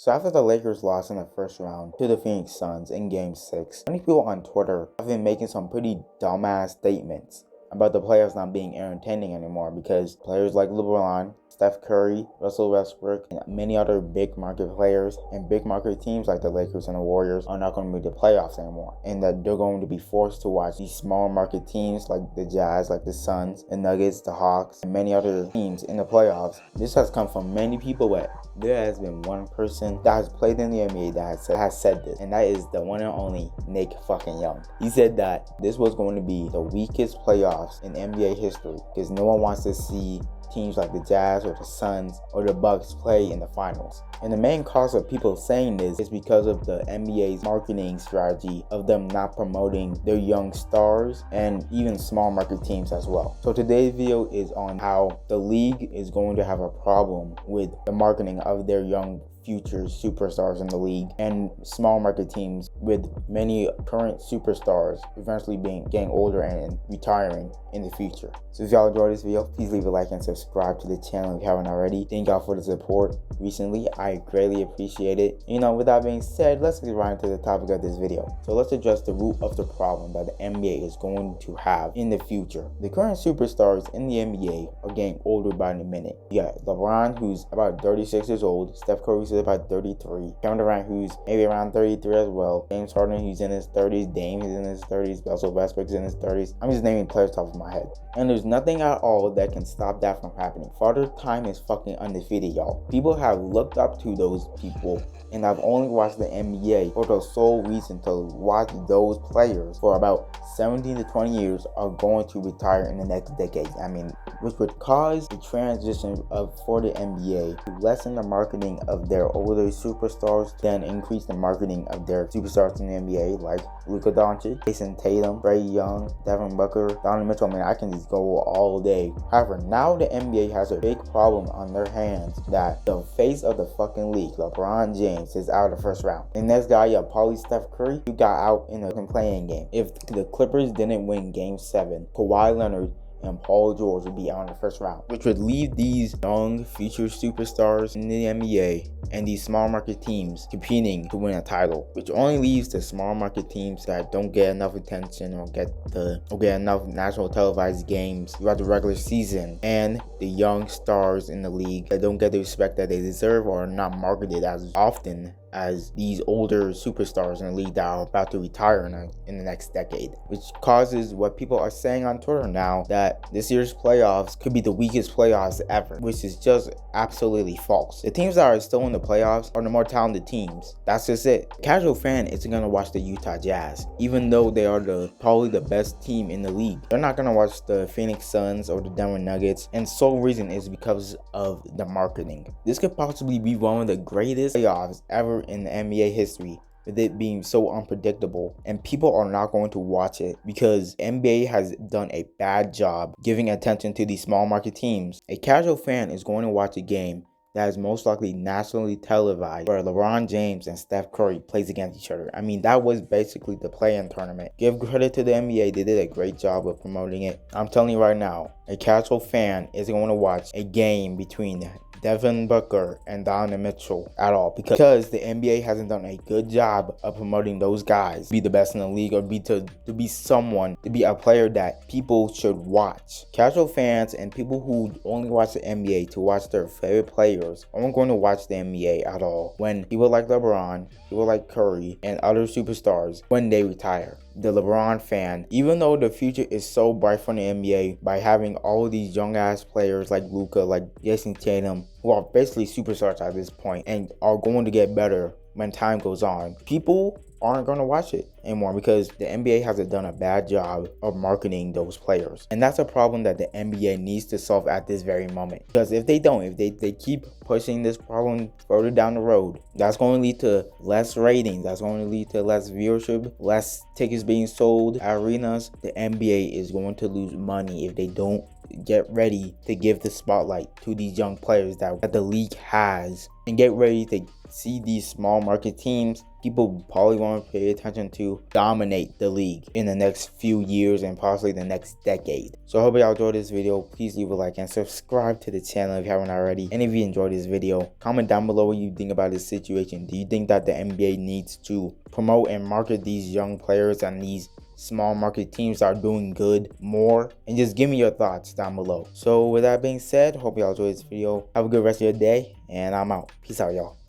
So after the Lakers lost in the first round to the Phoenix Suns in Game 6, many people on Twitter have been making some pretty dumbass statements about the playoffs not being entertaining anymore because players like LeBron, Steph Curry, Russell Westbrook, and many other big market players and big market teams like the Lakers and the Warriors are not going to make the playoffs anymore, and that they're going to be forced to watch these small market teams like the Jazz, like the Suns, the Nuggets, the Hawks, and many other teams in the playoffs. This has come from many people, but there has been one person that has played in the NBA that has said this, and that is the one and only Nick fucking Young. He said that this was going to be the weakest playoffs in NBA history because no one wants to see teams like the Jazz or the Suns or the Bucks play in the finals. And the main cause of people saying this is because of the NBA's marketing strategy of them not promoting their young stars and even small market teams as well. So today's video is on how the league is going to have a problem with the marketing of their young future superstars in the league and small market teams with many current superstars eventually getting older and retiring in the future. So if y'all enjoyed this video, please leave a like and subscribe to the channel if you haven't already. Thank y'all for the support recently. I greatly appreciate it. With that being said, let's get right into the topic of this video. So let's address the root of the problem that the NBA is going to have in the future. The current superstars in the NBA are getting older by the minute. You got LeBron, who's about 36 years old, Steph Curry, who's about 33, Kevin Durant, who's maybe around 33 as well, James Harden, who's in his 30s, Dame, who's in his 30s, Russell Westbrook's in his 30s. I'm just naming players top of my head. And there's nothing at all that can stop that from happening. Father Time is fucking undefeated, y'all. People have looked up to those people and I've only watched the NBA for the sole reason to watch those players for about 17 to 20 years are going to retire in the next decade. Which would cause the transition for the NBA to lessen the marketing of their older superstars, then increase the marketing of their superstars in the NBA like Luka Doncic, Jason Tatum, Trae Young, Devin Booker, Donovan Mitchell. I can just go all day. However, now the NBA has a big problem on their hands that the face of the fucking league, LeBron James, is out of the first round. The next guy, probably Steph Curry, who got out in the playing game. If the Clippers didn't win Game 7, Kawhi Leonard and Paul George would be out in the first round, which would leave these young future superstars in the NBA and these small market teams competing to win a title, which only leaves the small market teams that don't get enough attention or get enough national televised games throughout the regular season, and the young stars in the league that don't get the respect that they deserve or are not marketed as often as these older superstars in the league that are about to retire in the next decade, which causes what people are saying on Twitter now, that this year's playoffs could be the weakest playoffs ever, which is just absolutely false. The teams that are still in the playoffs are the more talented teams. That's just it. The casual fan isn't going to watch the Utah Jazz, even though they are probably the best team in the league. They're not going to watch the Phoenix Suns or the Denver Nuggets, and sole reason is because of the marketing. This could possibly be one of the greatest playoffs ever in the NBA history, with it being so unpredictable, and people are not going to watch it because NBA has done a bad job giving attention to these small market teams. A casual fan is going to watch a game that is most likely nationally televised where LeBron James and Steph Curry plays against each other. That was basically the play-in tournament. Give credit to the NBA, they did a great job of promoting it. I'm telling you right now, a casual fan isn't going to watch a game between Devin Booker and Donovan Mitchell at all because the NBA hasn't done a good job of promoting those guys to be the best in the league or to be a player that people should watch. Casual fans and people who only watch the NBA to watch their favorite players aren't going to watch the NBA at all when people like LeBron, people like Curry, and other superstars when they retire. The LeBron fan, even though the future is so bright for the NBA by having all of these young ass players like Luka, like Jason Tatum, who are basically superstars at this point and are going to get better when time goes on, people aren't going to watch it anymore because the NBA hasn't done a bad job of marketing those players. And that's a problem that the NBA needs to solve at this very moment. Because if they don't, if they keep pushing this problem further down the road, that's going to lead to less ratings, that's going to lead to less viewership, less tickets being sold at arenas. The NBA is going to lose money if they don't get ready to give the spotlight to these young players that the league has and get ready to see these small market teams people probably want to pay attention to dominate the league in the next few years and possibly the next decade. So I hope y'all enjoyed this video. Please leave a like and subscribe to the channel if you haven't already. And if you enjoyed this video, comment down below what you think about this situation. Do you think that the NBA needs to promote and market these young players and these small market teams that are doing good more? And just give me your thoughts down below. So with that being said, hope y'all enjoyed this video. Have a good rest of your day, and I'm out. Peace out, y'all.